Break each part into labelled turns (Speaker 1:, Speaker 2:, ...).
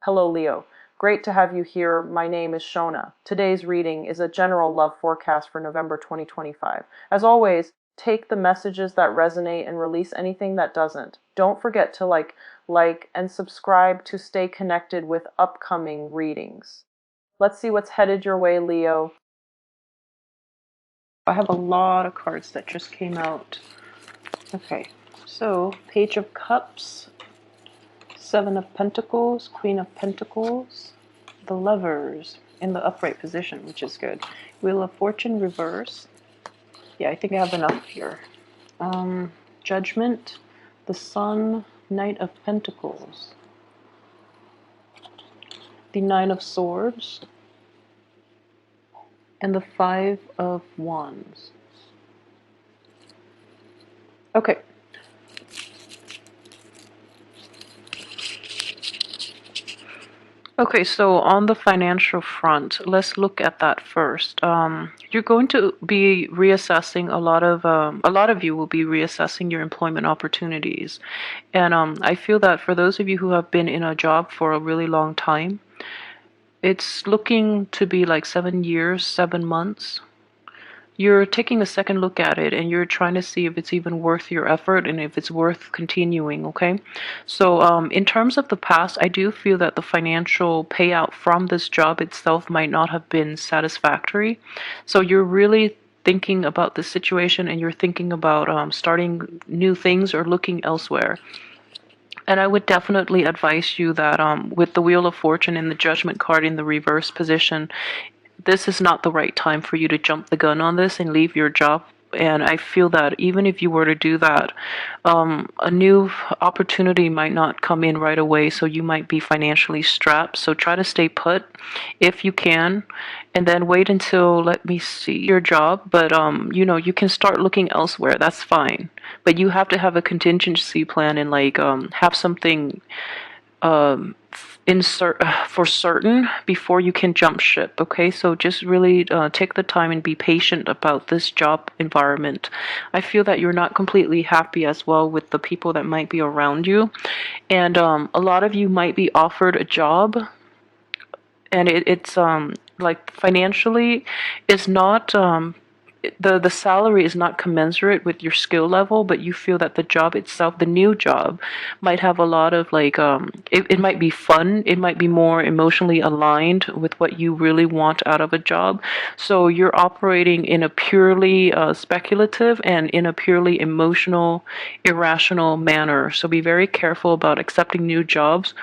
Speaker 1: Hello, Leo. Great to have you here. My name is Shona. Today's reading is a general love forecast for November 2025. As always, take the messages that resonate and release anything that doesn't. Don't forget to like, and subscribe to stay connected with upcoming readings. Let's see what's headed your way, Leo. I have a lot of cards that just came out. Okay, so Page of Cups, Seven of Pentacles, Queen of Pentacles, the Lovers in the upright position, which is good. Wheel of Fortune reverse. Yeah, I think I have enough here. Judgment, the Sun, Knight of Pentacles, the Nine of Swords, and the Five of Wands. Okay. Okay, so on the financial front, let's look at that first. You're going to be reassessing a lot of you will be reassessing your employment opportunities. And I feel that for those of you who have been in a job for a really long time, it's looking to be like 7 years, 7 months. You're taking a second look at it and you're trying to see if it's even worth your effort and if it's worth continuing, okay? So in terms of the past, I do feel that the financial payout from this job itself might not have been satisfactory. So you're really thinking about the situation and you're thinking about starting new things or looking elsewhere. And I would definitely advise you that with the Wheel of Fortune and the Judgment card in the reverse position, this is not the right time for you to jump the gun on this and leave your job. And I feel that even if you were to do that, a new opportunity might not come in right away, so you might be financially strapped. So try to stay put if you can, and then wait until, let me see, your job. But you can start looking elsewhere. That's fine, but you have to have a contingency plan and have something insert for certain before you can jump ship. Okay, so just really take the time and be patient about this job environment. I feel that you're not completely happy as well with the people that might be around you, and a lot of you might be offered a job, and it's like financially it's not the salary is not commensurate with your skill level, but you feel that the job itself, the new job, might have a lot of it might be fun, it might be more emotionally aligned with what you really want out of a job. So you're operating in a purely speculative and in a purely emotional, irrational manner. So be very careful about accepting new jobs,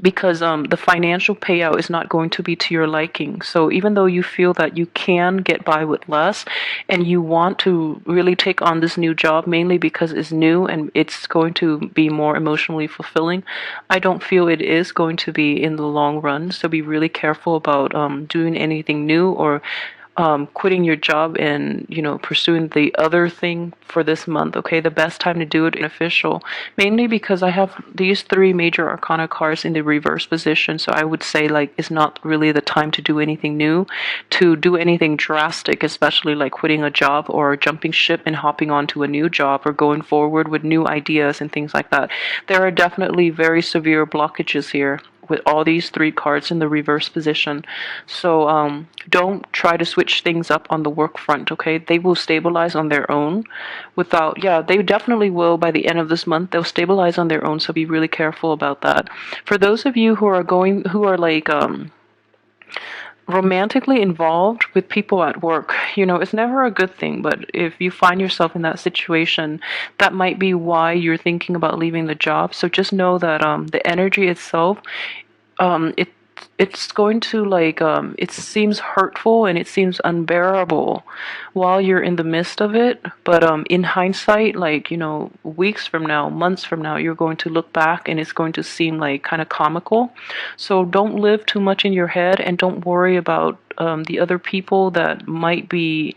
Speaker 1: because the financial payout is not going to be to your liking. So even though you feel that you can get by with less and you want to really take on this new job mainly because it's new and it's going to be more emotionally fulfilling, I don't feel it is going to be in the long run. So be really careful about doing anything new or quitting your job and pursuing the other thing for this month. Okay, the best time to do it official, mainly because I have these three major arcana cards in the reverse position. So I would say it's not really the time to do anything new, to do anything drastic, especially like quitting a job or jumping ship and hopping onto a new job or going forward with new ideas and things like that. There are definitely very severe blockages here with all these three cards in the reverse position. So don't try to switch things up on the work front, okay? They will stabilize on their own they definitely will by the end of this month. They'll stabilize on their own, so be really careful about that. For those of you who are romantically involved with people at work, it's never a good thing, but if you find yourself in that situation, that might be why you're thinking about leaving the job. So just know that the energy itself, it's going to it seems hurtful and it seems unbearable while you're in the midst of it, but in hindsight, weeks from now, months from now, you're going to look back and it's going to seem like kind of comical. So don't live too much in your head and don't worry about the other people that might be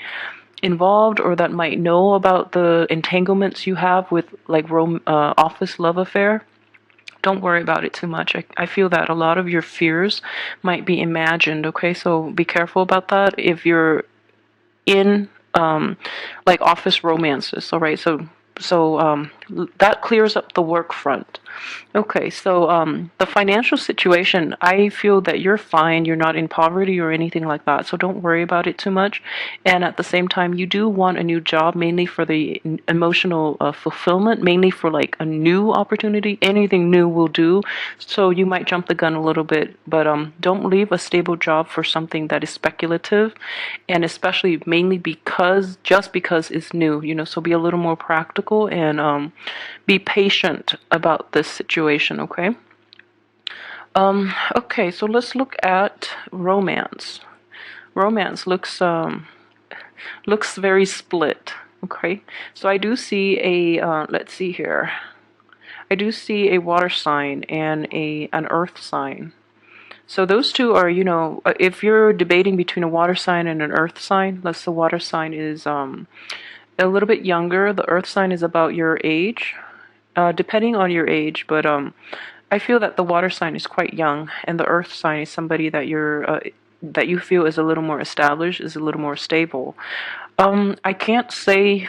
Speaker 1: involved or that might know about the entanglements you have with office love affair. Don't worry about it too much. I feel that a lot of your fears might be imagined, okay? So be careful about that if you're in office romances, all right? So that clears up the work front. Okay, so the financial situation, I feel that you're fine. You're not in poverty or anything like that, so don't worry about it too much. And at the same time, you do want a new job, mainly for the emotional fulfillment, mainly for like a new opportunity. Anything new will do. So you might jump the gun a little bit, but don't leave a stable job for something that is speculative, and especially mainly because just because it's new. So be a little more practical and be patient about this situation, okay? Okay, so let's look at romance. Romance looks very split, okay? So I do see a let's see here. I do see a water sign and an earth sign. So those two are, if you're debating between a water sign and an earth sign, let's the water sign is a little bit younger. The earth sign is about your age, depending on your age, but I feel that the water sign is quite young, and the earth sign is somebody that you feel is a little more established, is a little more stable. I can't say,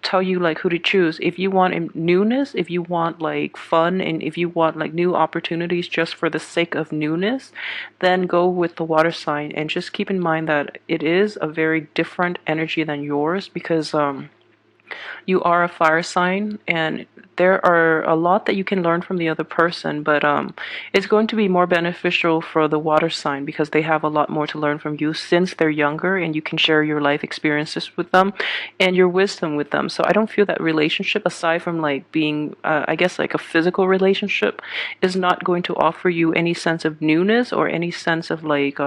Speaker 1: tell you like who to choose. If you want newness, if you want like fun, and if you want like new opportunities just for the sake of newness, then go with the water sign. And just keep in mind that it is a very different energy than yours, because you are a fire sign, and there are a lot that you can learn from the other person, but it's going to be more beneficial for the water sign because they have a lot more to learn from you since they're younger, and you can share your life experiences with them and your wisdom with them. So I don't feel that relationship, aside from like being I guess like a physical relationship, is not going to offer you any sense of newness or any sense of like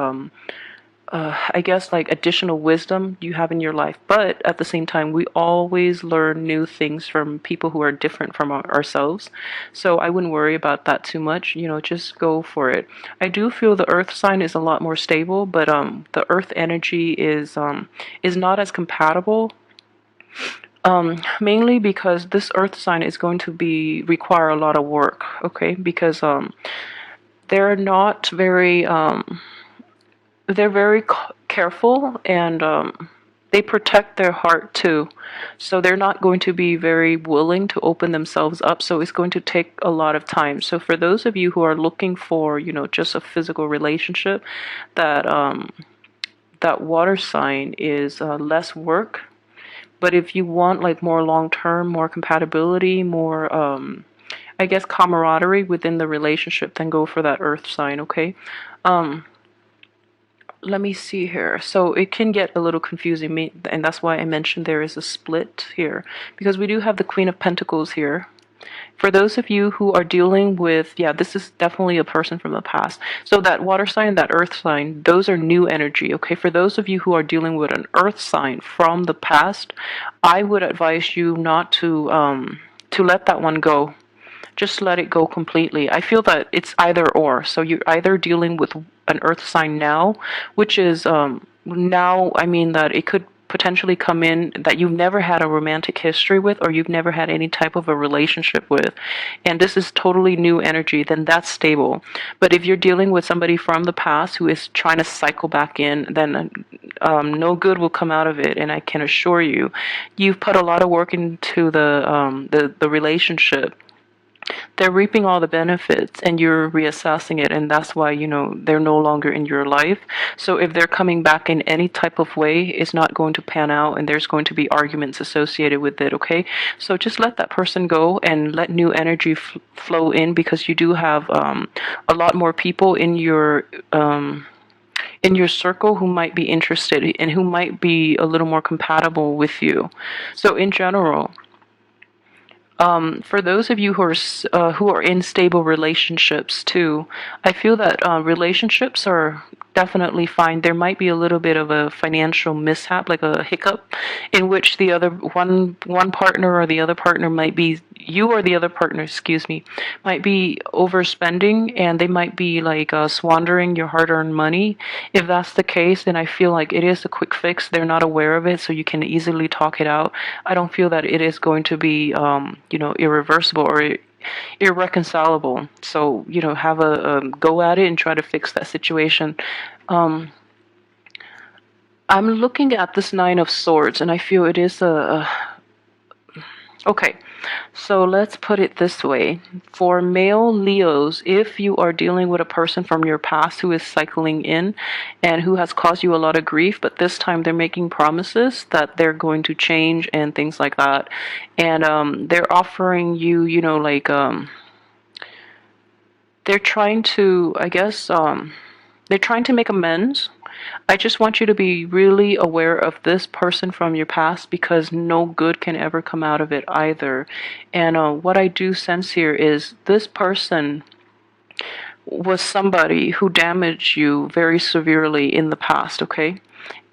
Speaker 1: I guess like additional wisdom you have in your life. But at the same time, we always learn new things from people who are different from ourselves. So I wouldn't worry about that too much. Just go for it. I do feel the earth sign is a lot more stable, but the earth energy is not as compatible. Mainly because this earth sign is going to be require a lot of work, okay? Because they're not very they're very careful, and they protect their heart too. So they're not going to be very willing to open themselves up. So it's going to take a lot of time. So for those of you who are looking for, just a physical relationship, that water sign is less work. But if you want like more long term, more compatibility, more I guess camaraderie within the relationship, then go for that earth sign, okay? Let me see here. So it can get a little confusing, and that's why I mentioned there is a split here, because we do have the Queen of Pentacles here. For those of you who are dealing with, yeah, this is definitely a person from the past. So that water sign, that earth sign, those are new energy, okay? For those of you who are dealing with an earth sign from the past, I would advise you not to let that one go. Just let it go completely. I feel that it's either or. So you're either dealing with an earth sign now, which is now, I mean that it could potentially come in that you've never had a romantic history with, or you've never had any type of a relationship with, and this is totally new energy, then that's stable. But if you're dealing with somebody from the past who is trying to cycle back in, then no good will come out of it. And I can assure you, you've put a lot of work into the relationship. They're reaping all the benefits, and you're reassessing it, and that's why they're no longer in your life. So if they're coming back in any type of way, it's not going to pan out, and there's going to be arguments associated with it, okay? So just let that person go and let new energy flow in, because you do have a lot more people in your circle who might be interested and who might be a little more compatible with you. So in general, for those of you who are in stable relationships too, I feel that relationships are definitely fine. There might be a little bit of a financial mishap, like a hiccup, in which the other one partner or the other partner might be you or the other partner, excuse me, might be overspending, and they might be like squandering your hard-earned money. If that's the case, then I feel like it is a quick fix. They're not aware of it, so you can easily talk it out. I don't feel that it is going to be, irreversible or irreconcilable. So, have a go at it and try to fix that situation. I'm looking at this Nine of Swords, and I feel it is okay. So let's put it this way. For male Leos, if you are dealing with a person from your past who is cycling in and who has caused you a lot of grief, but this time they're making promises that they're going to change and things like that. And they're offering you, they're trying to, I guess, they're trying to make amends. I just want you to be really aware of this person from your past because no good can ever come out of it either. And what I do sense here is this person was somebody who damaged you very severely in the past, okay?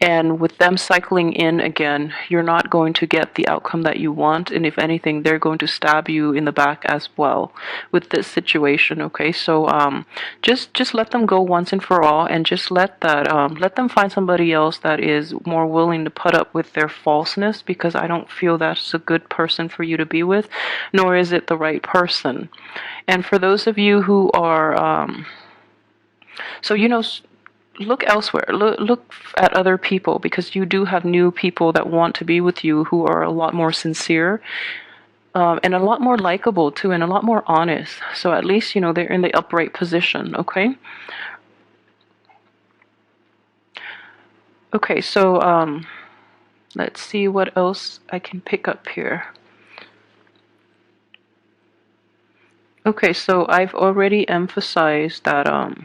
Speaker 1: And with them cycling in again, you're not going to get the outcome that you want. And if anything, they're going to stab you in the back as well with this situation. Okay, so just let them go once and for all, and just let them find somebody else that is more willing to put up with their falseness. Because I don't feel that's a good person for you to be with, nor is it the right person. And for those of you who are, so look elsewhere. Look at other people because you do have new people that want to be with you who are a lot more sincere and a lot more likable too, and a lot more honest. So at least they're in the upright position. Okay. Okay. So let's see what else I can pick up here. Okay. So I've already emphasized that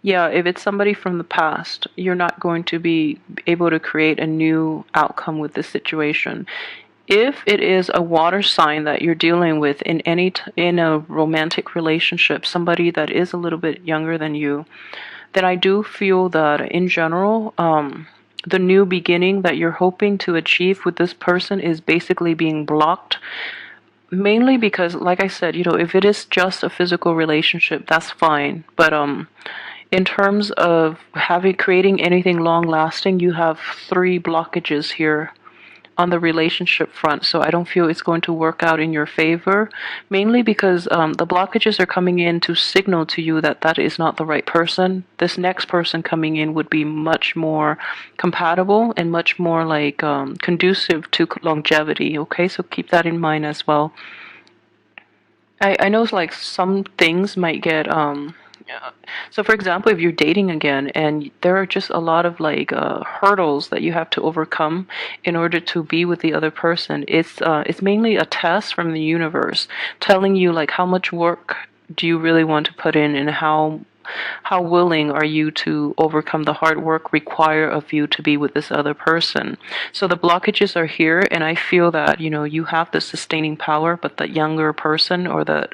Speaker 1: yeah, if it's somebody from the past, you're not going to be able to create a new outcome with this situation. If it is a water sign that you're dealing with in a romantic relationship, somebody that is a little bit younger than you, then I do feel that in general, the new beginning that you're hoping to achieve with this person is basically being blocked. Mainly because, like I said, if it is just a physical relationship, that's fine. But in terms of creating anything long lasting, you have three blockages here on the relationship front. So I don't feel it's going to work out in your favor, mainly because the blockages are coming in to signal to you that that is not the right person. This next person coming in would be much more compatible and much more like conducive to longevity. Okay, so keep that in mind as well. I know like some things might get yeah. So for example, if you're dating again and there are just a lot of like hurdles that you have to overcome in order to be with the other person, it's mainly a test from the universe telling you like how much work do you really want to put in, and how willing are you to overcome the hard work required of you to be with this other person. So the blockages are here, and I feel that you have the sustaining power, but the younger person or the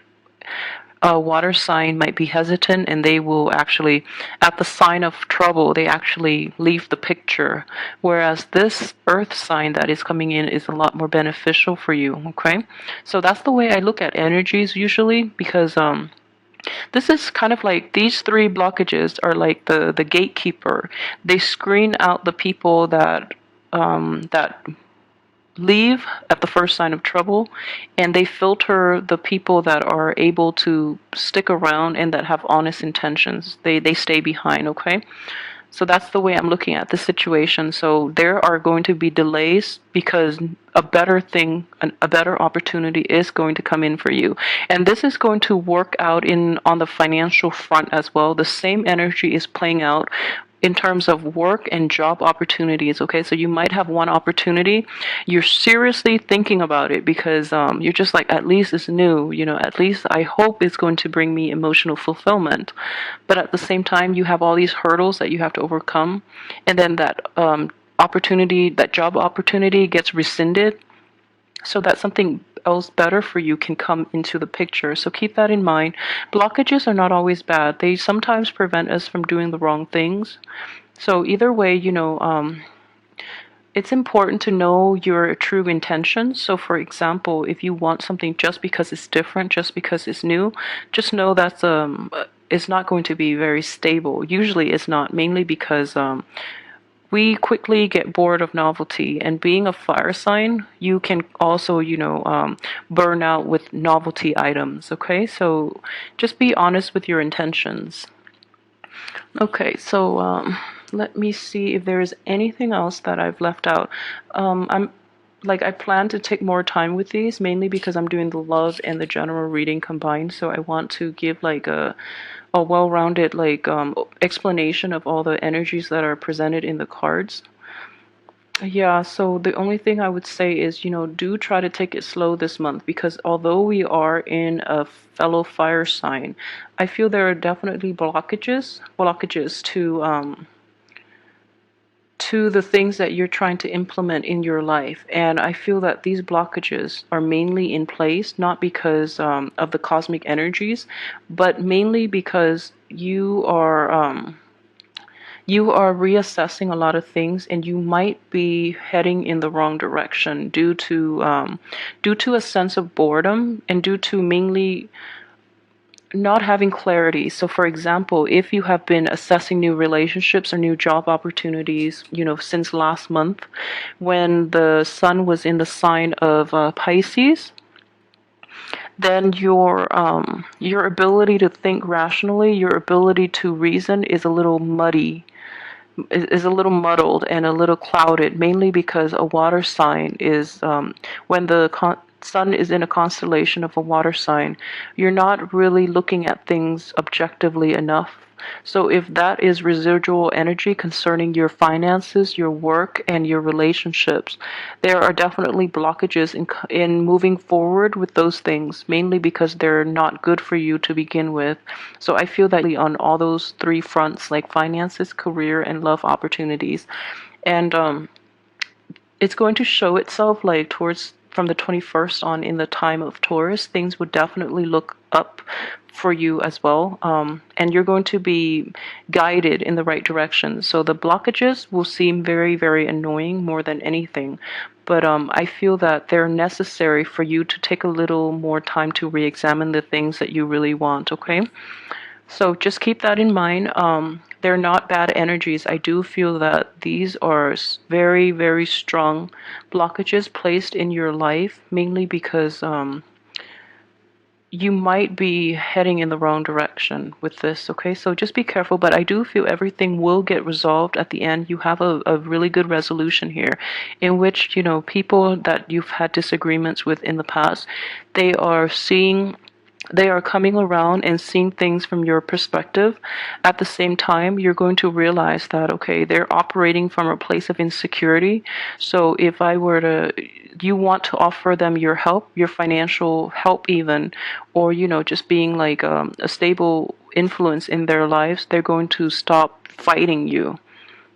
Speaker 1: water sign might be hesitant, and they will actually, at the sign of trouble, they actually leave the picture. Whereas this earth sign that is coming in is a lot more beneficial for you. Okay, so that's the way I look at energies usually, because this is kind of like these three blockages are like the gatekeeper. They screen out the people that leave at the first sign of trouble, and they filter the people that are able to stick around and that have honest intentions. They stay behind. Okay, so that's the way I'm looking at the situation. So there are going to be delays because a better thing, a better opportunity is going to come in for you. And this is going to work out on the financial front as well. The same energy is playing out in terms of work and job opportunities. Okay, so you might have one opportunity, you're seriously thinking about it because you're just like, at least it's new, at least I hope it's going to bring me emotional fulfillment. But at the same time, you have all these hurdles that you have to overcome, and then that that job opportunity gets rescinded so that something else better for you can come into the picture. So keep that in mind. Blockages are not always bad. They sometimes prevent us from doing the wrong things. So either way, it's important to know your true intentions. So for example, if you want something just because it's different, just because it's new, just know that's it's not going to be very stable. Usually it's not, mainly because we quickly get bored of novelty, and being a fire sign, you can also burn out with novelty items. Okay, so just be honest with your intentions. Okay, so let me see if there is anything else that I've left out. I'm like I plan to take more time with these, mainly because I'm doing the love and the general reading combined. So I want to give like a well-rounded like explanation of all the energies that are presented in the cards. Yeah, so the only thing I would say is, do try to take it slow this month, because although we are in a fellow fire sign, I feel there are definitely blockages to the things that you're trying to implement in your life. And I feel that these blockages are mainly in place, not because of the cosmic energies, but mainly because you are reassessing a lot of things, and you might be heading in the wrong direction due to a sense of boredom, and due to mainly not having clarity. So for example, if you have been assessing new relationships or new job opportunities, since last month, when the sun was in the sign of Pisces, then your ability to think rationally, your ability to reason is a little muddy, is a little muddled and a little clouded, mainly because a water sign is, when the sun is in a constellation of a water sign, you're not really looking at things objectively enough. So if that is residual energy concerning your finances, your work, and your relationships, there are definitely blockages in moving forward with those things, mainly because they're not good for you to begin with. So I feel that on all those three fronts, like finances, career, and love opportunities. And it's going to show itself like towards from the 21st on, in the time of Taurus. Things would definitely look up for you as well, and you're going to be guided in the right direction. So the blockages will seem very, very annoying more than anything, but I feel that they're necessary for you to take a little more time to re-examine the things that you really want. Okay, so just keep that in mind. They're not bad energies. I do feel that these are very, very strong blockages placed in your life, mainly because you might be heading in the wrong direction with this. Okay, so just be careful. But I do feel everything will get resolved at the end. You have a really good resolution here, in which, people that you've had disagreements with in the past, they are seeing they are coming around and seeing things from your perspective. At the same time, you're going to realize that, okay, they're operating from a place of insecurity. So if you want to offer them your help, your financial help even, or, just being like a stable influence in their lives, they're going to stop fighting you.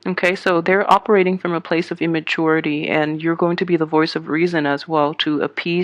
Speaker 1: Okay, so they're operating from a place of immaturity, and you're going to be the voice of reason as well to appease